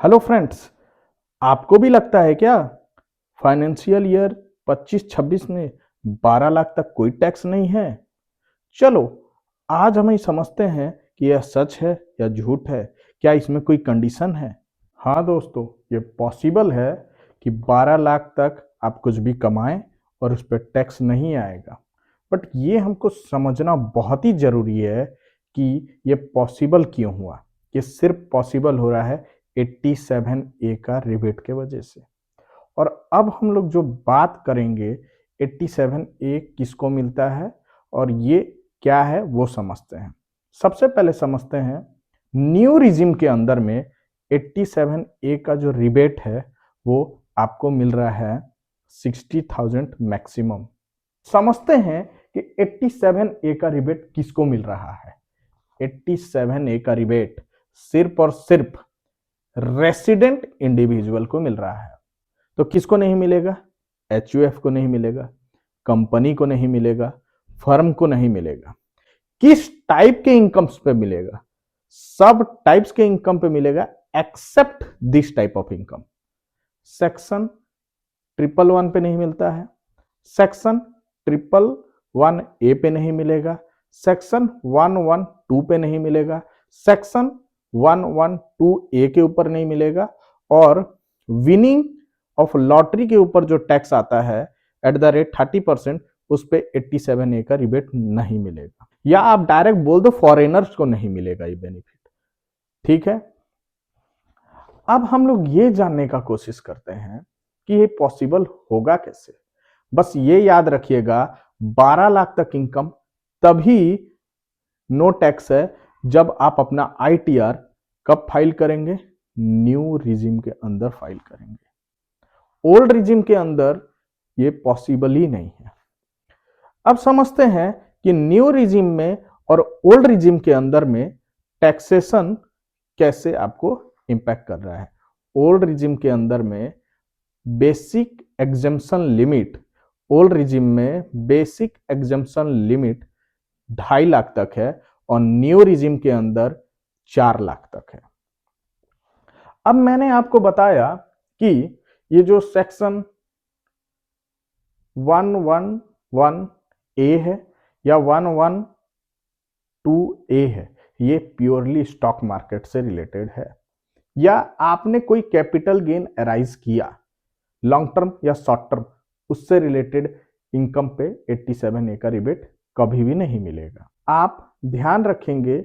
Hello friends, आपको भी लगता है क्या फाइनेंशियल ईयर 25-26 में 12 लाख तक कोई टैक्स नहीं है? चलो, आज हम ही समझते हैं कि यह सच है या झूठ है। क्या इसमें कोई कंडीशन है? हाँ दोस्तों, ये पॉसिबल है कि 12 लाख तक आप कुछ भी कमाएं और उस पर टैक्स नहीं आएगा। बट ये हमको समझना बहुत ही जरूरी है कि ये पॉसिबल क्यों हुआ। ये सिर्फ पॉसिबल हो रहा है 87A का रिबेट के वजह से। और अब हम लोग जो बात करेंगे 87A किसको मिलता है और ये क्या है वो समझते हैं। सबसे पहले समझते हैं न्यू रिजिम के अंदर में 87A का जो रिबेट है वो आपको मिल रहा है 60,000 मैक्सिमम। समझते हैं कि 87A का रिबेट किसको मिल रहा है। 87A का रिबेट सिर्फ और सिर्फ रेसिडेंट इंडिविजुअल को मिल रहा है। तो किसको नहीं मिलेगा? एचयूएफ को नहीं मिलेगा, कंपनी को नहीं मिलेगा, फर्म को नहीं मिलेगा। किस टाइप के इनकम्स पे मिलेगा? सब टाइप्स के इनकम पे मिलेगा except this type of income. Section 111 पे नहीं मिलता है, सेक्शन 111A पे नहीं मिलेगा, सेक्शन 112 पे नहीं मिलेगा, सेक्शन 112A के ऊपर नहीं मिलेगा, और विनिंग ऑफ लॉटरी के ऊपर जो टैक्स आता है एट द रेट 30%, उस पे 87A का रिबेट नहीं मिलेगा। या आप डायरेक्ट बोल दो फॉरेनर्स को नहीं मिलेगा ये बेनिफिट। ठीक है, अब हम लोग ये जानने का कोशिश करते हैं कि ये पॉसिबल होगा कैसे। बस ये याद रखिएगा 12 लाख तक इनकम तभी नो टैक्स है जब आप अपना आईटीआर कब फाइल करेंगे? न्यू रिजिम के अंदर फाइल करेंगे। ओल्ड रिजिम के अंदर ये पॉसिबल ही नहीं है। अब समझते हैं कि न्यू रिजिम में और ओल्ड रिजिम के अंदर में टैक्सेशन कैसे आपको इंपैक्ट कर रहा है। ओल्ड रिजिम के अंदर में basic exemption limit, old regime में बेसिक एग्जम्पशन लिमिट 2.5 लाख तक है और न्यू रिजिम के अंदर 4 लाख तक है। अब मैंने आपको बताया कि ये जो सेक्शन 111A है या 112A है, ये प्योरली स्टॉक मार्केट से रिलेटेड है। या आपने कोई कैपिटल गेन अराइज किया लॉन्ग टर्म या शॉर्ट टर्म, उससे रिलेटेड इनकम पे 87A का रिबेट कभी भी नहीं मिलेगा। आप ध्यान रखेंगे